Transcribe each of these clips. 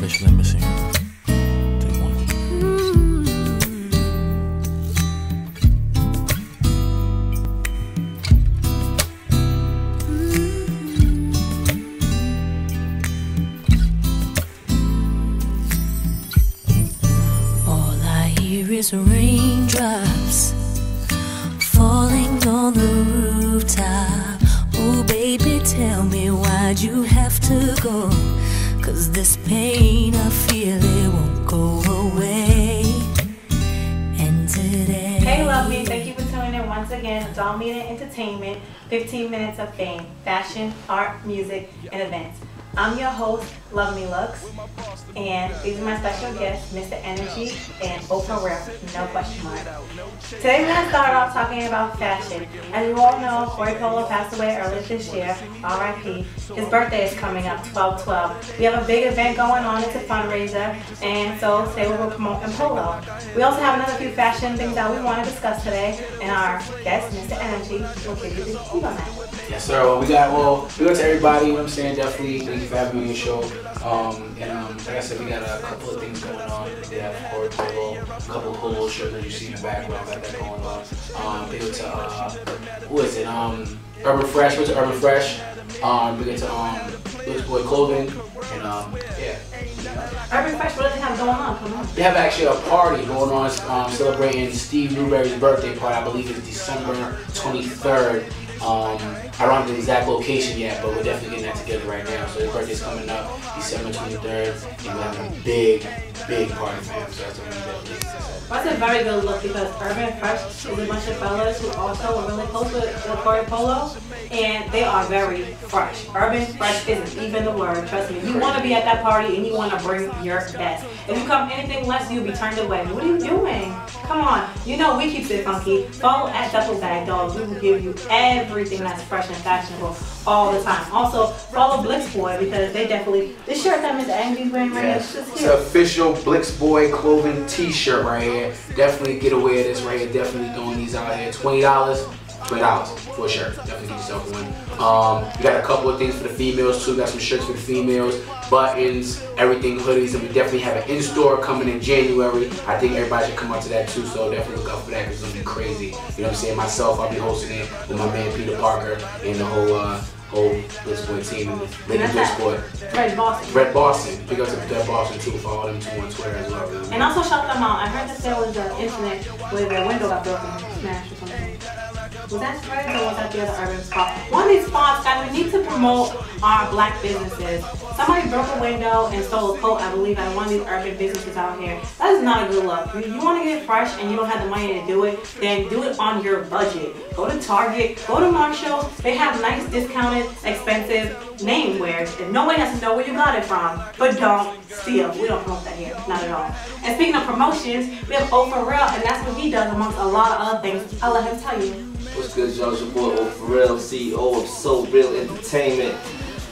official embassy. Take one. All I hear is raindrops falling on the rooftop. Oh baby, tell me why'd you have to go? 'Cause this pain I feel, it won't go away. And today, hey lovely, thank you for tuning in once again. Dominating Entertainment, 15 minutes of fame, fashion, art, music, and events. I'm your host, Love Me Looks, and these are my special guests, Mr. Energy and Oprah Real, no question mark. Today we're going to start off talking about fashion. As you all know, Corey Polo passed away earlier this year, R.I.P. His birthday is coming up, 12/12. We have a big event going on, it's a fundraiser, and so today we will promote Polo. We also have another few fashion things that we want to discuss today, and our guest, Mr. Energy, will give you the key on that. Yes, sir. Well, we got to everybody, you know what I'm saying? Definitely, thank you for having me on your show. Like I said, we got a couple of things going on. They have Corey Polo, a couple of polo shirts that you see in the background, got that going on. Big up to, who is it? Urban Fresh, went to Urban Fresh. Big up to, Blips Boy Clothing, and, yeah. Urban Fresh, what do they have going on? Come on. They have actually a party going on, celebrating Steve Newberry's birthday party. I believe it's December 23rd. I don't have the exact location yet, but we're definitely getting that together right now. So his birthday's coming up December 23rd, and we're having a big party for him. So that's what we definitely excited. That's a very good look because Urban Fresh is a bunch of fellas who also are really close with Corey Polo, and they are very fresh. Urban Fresh isn't even the word, trust me. You want to be at that party and you want to bring your best. If you come anything less, you'll be turned away. What are you doing? Come on. You know we keep it funky. Follow at Duffel Bag Dolls. We will give you everything that's fresh and fashionable all the time. Also, follow Blips Boy because they definitely, this shirt that Mr. Angie's wearing right now, it's just It's cute. an official Blips Boy Clothing t-shirt right here. Definitely get away with this right here. Definitely throwing these out here. $20 for a shirt. Definitely get yourself one. We got a couple of things for the females too. We got some shirts for the females, buttons, everything, hoodies, and we definitely have an in-store coming in January. I think everybody should come up to that too, so definitely look out for that because it's gonna be crazy. You know what I'm saying? Myself, I'll be hosting it with my man Peter Parker and the whole Blips Boy team and Lady Blips Boy. Red Boston. Red Boston. Big up to Red Boston too. Follow them too on Twitter as well. And also shout them out. I heard that there was an incident where their window got broken, smashed or something. Was that Fred or was that the other urban spot? One of these spots, guys, we need to promote our black businesses. Somebody broke a window and stole a coat, I believe, at one of these urban businesses out here. That is not a good look. If you want to get fresh and you don't have the money to do it, then do it on your budget. Go to Target, go to Marshall. They have nice, discounted, expensive name wears. And nobody has to know where you got it from. But don't steal. We don't promote that here. Not at all. And speaking of promotions, we have Oprah Real, and that's what he does amongst a lot of other things. I'll let him tell you. What's good, y'all? It's your boy Oprah Real, CEO of So Real Entertainment.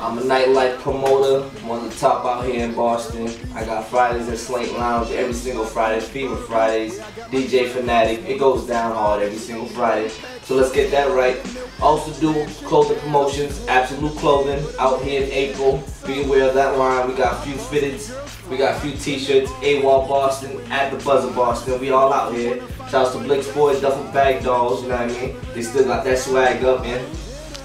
I'm a nightlife promoter. I'm one of the top out here in Boston. I got Fridays at Slate Lounge every single Friday, Fever Fridays, DJ Fanatic. It goes down hard every single Friday. So let's get that right. Also do clothing promotions, Absolute Clothing, out here in April. Be aware of that line. We got a few fitteds. We got a few t-shirts, AWOL Boston, at the Buzzer Boston. We all out here. Shouts to Blips Boy, Duffel Bag Dolls, you know what I mean? They still got that swag up, man.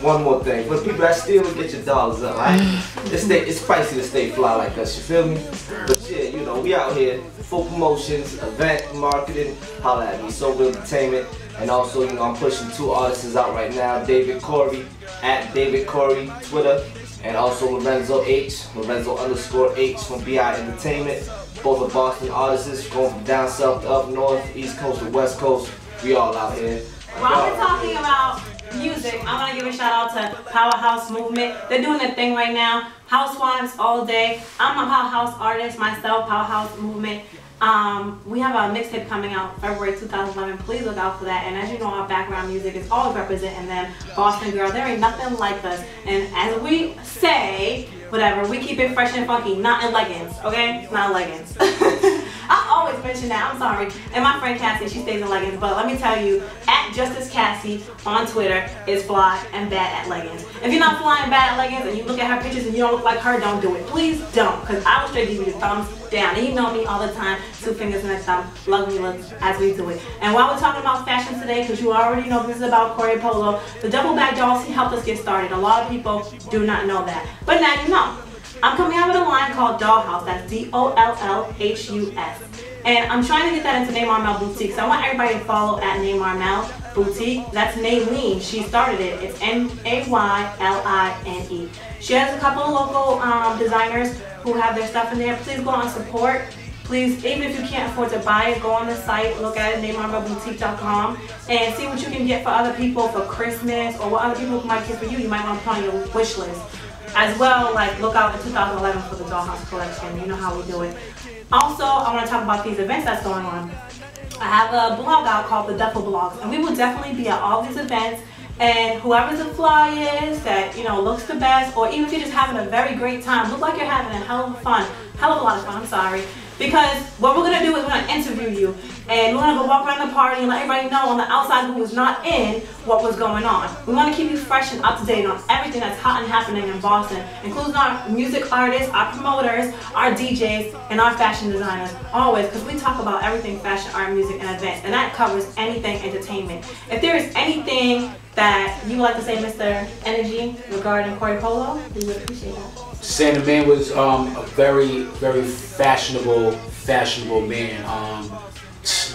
One more thing, for the people that steal, get your dollars up, right? It's pricey to stay fly like us, you feel me? But yeah, you know, we out here, full promotions, event, marketing, holla at me, So Real Entertainment. And also, you know, I'm pushing 2 artists out right now, David Corey, at David Corey, Twitter. And also Lorenzo H, Lorenzo_H from BI Entertainment. Both are Boston artists, going from down south to up north, east coast to west coast. We all out here. While we're talking about music, I want to give a shout out to Powerhouse Movement. They're doing their thing right now. Housewives all day. I'm a Powerhouse artist myself, Powerhouse Movement. We have a mixtape coming out February 2011. Please look out for that. And as you know, our background music is always representing them. Boston girl, there ain't nothing like us. And as we say, whatever, we keep it fresh and funky, not in leggings, okay? Not leggings. I always mention that. I'm sorry. And my friend Cassie, she stays in leggings. But let me tell you, at Justice Cassie on Twitter is fly and bad at leggings. If you're not fly and bad at leggings and you look at her pictures and you don't look like her, don't do it. Please don't. Because I will straight give you the thumbs down. And you know me all the time. 2 fingers and a thumb. Love me looks as we do it. And while we're talking about fashion today, because you already know this is about Corey Polo, the double back dolls, he helped us get started. A lot of people do not know that. But now you know. I'm coming out with a line called Dollhouse. That's DOLLHUS. And I'm trying to get that into Neymar Mel Boutique. So I want everybody to follow at Neymar Mel Boutique. That's Naylene. She started it. It's Mayline. She has a couple of local designers who have their stuff in there. Please go out and support. Please, even if you can't afford to buy it, go on the site, look at it, NeymarMelBoutique.com, and see what you can get for other people for Christmas, or what other people might get for you. You might want to put on your wish list. As well, like, look out in 2011 for the Dollhouse collection. You know how we do it. Also, I want to talk about these events that's going on. I have a blog out called The Duffel Blogs, and we will definitely be at all these events. And whoever the fly is that, you know, looks the best, or even if you're just having a very great time, look like you're having a hell of a lot of fun, I'm sorry. Because what we're going to do is we're going to interview you, and we're going to go walk around the party and let everybody know on the outside who was not in what was going on. We want to keep you fresh and up to date on everything that's hot and happening in Boston, including our music artists, our promoters, our DJs, and our fashion designers, always, because we talk about everything fashion, art, music, and events, and that covers anything entertainment. If there is anything that you would like to say, Mr. Energy, regarding Corey Polo, we would appreciate that. Saying the man was a very, very fashionable man.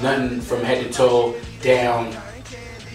Nothing from head to toe down.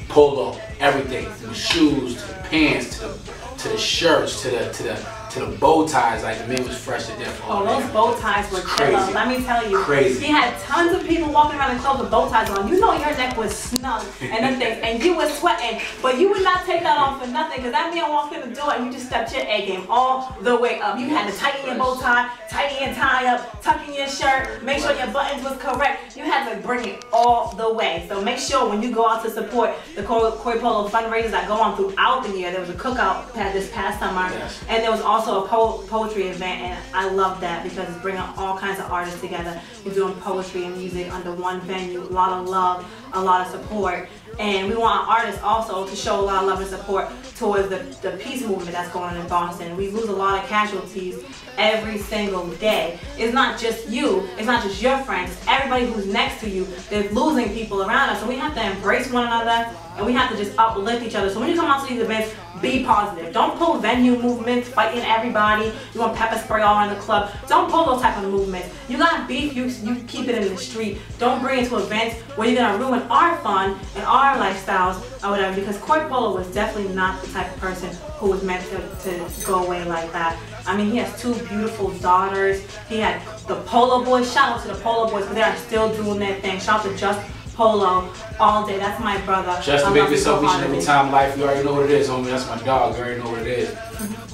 Polo, everything from the shoes to the pants to the shirts to the bow ties. Like, the man was fresh to death. Oh, those bow ties were killer. Let me tell you. Crazy. He had tons of people walking around in clothes with bow ties on. You know your neck was snug and them things, and you was sweating, but you would not take that off for nothing, because that man walked in the door and you just stepped your A game all the way up. You had to tighten your bow tie, tighten your tie up, tuck in your shirt, make sure your buttons was correct. You had to bring it all the way. So make sure when you go out to support the Corey Polo fundraisers that go on throughout the year. There was a cookout this past summer, yes, and there was also a poetry event, and I love that because it's bringing all kinds of artists together. We're doing poetry and music under one venue, a lot of love, a lot of support. And we want our artists also to show a lot of love and support towards the peace movement that's going on in Boston. We lose a lot of casualties every single day. It's not just you, it's not just your friends, it's everybody who's next to you. They're losing people around us, so we have to embrace one another, and we have to just uplift each other. So when you come out to these events, be positive. Don't pull venue movements, fighting everybody. You want pepper spray all around the club. Don't pull those type of movements. You got beef, you keep it in the street. Don't bring it to events where you're gonna ruin our fun and our lifestyles or whatever, because Corey Polo was definitely not the type of person who was meant to go away like that. I mean, he has 2 beautiful daughters. He had the Polo Boys. Shout out to the Polo Boys, because they are still doing their thing. Shout out to Just Polo all day. That's my brother. Just to make this up each and every time life. You already know what it is, homie. That's my dog. You already know what it is.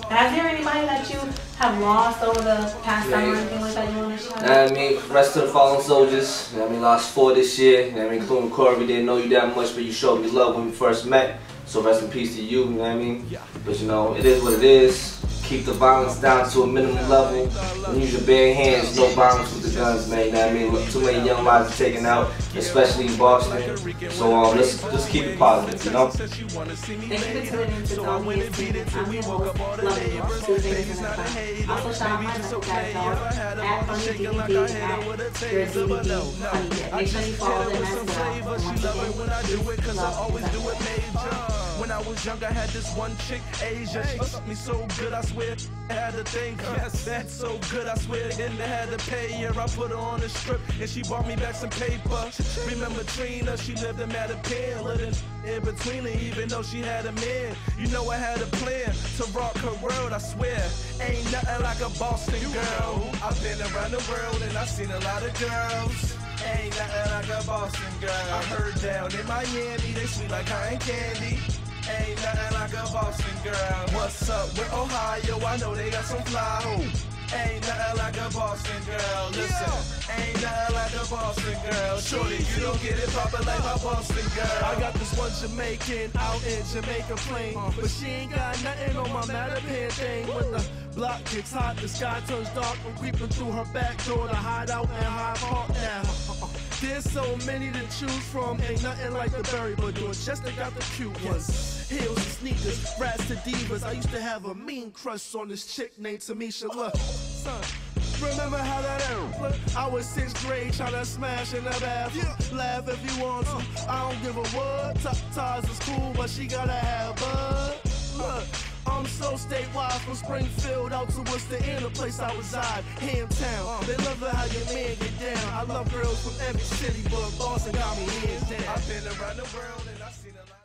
Has there anybody that you have lost over the past summer or anything like that you want to shout I out? mean, rest of the fallen soldiers. I mean, lost 4 this year. I mean, including Corey. We didn't know you that much, but you showed me love when we first met. So rest in peace to you. You know what I mean? But you know, it is what it is. Keep the violence down to a minimum level. And use your bare hands, no violence with the guns, man. You know what I mean? Look, too many young lives are taken out, especially in Boston. So let's just keep it positive, you know? Thank you for tuning in to the All His Business. I'm your host, Loving You, 2 Fingers in a Thumb. Also shout out my mental guys, at Funny DVD, at your DVD Funny Dip. Make sure you follow them as well. And once again, love. When I was young, I had this one chick, Asia. She fucked me so good, I swear. I had to think, that's so good, I swear. Then they had to pay her. I put her on a strip, and she bought me back some paper. Remember Trina? She lived in Mattapan, living in between her, even though she had a man. You know I had a plan to rock her world, I swear. Ain't nothing like a Boston girl. I've been around the world, and I've seen a lot of girls. Ain't nothing like a Boston girl. I heard down in Miami, they sweet like cotton candy. Ain't nothing like a Boston girl. What's up with Ohio? I know they got some fly. Ain't nothing like a Boston girl. Listen, ain't nothing like a Boston girl. Shorty, you don't get it proper like my Boston girl. I got this one Jamaican out in Jamaica Plain, but she ain't got nothing on my Mattapan thing. Block gets hot, the sky turns dark. I'm creeping through her back door to hide out in Hyde Park now. There's so many to choose from, ain't nothing like the Berry, but Dorchester got the cute ones. Heels and sneakers, rats to divas. I used to have a mean crush on this chick named Tamisha. Look, son, remember how that looked? I was 6th grade trying to smash in the bathroom. Laugh if you want to, I don't give a what. Ties is cool, but she gotta have bud. Look, I'm so statewide from Springfield out to Worcester, in the place I reside, Hamtown. They love it how your man get down. I love girls from every city, but Boston got me hands down. I've been around the world and I've seen a lot.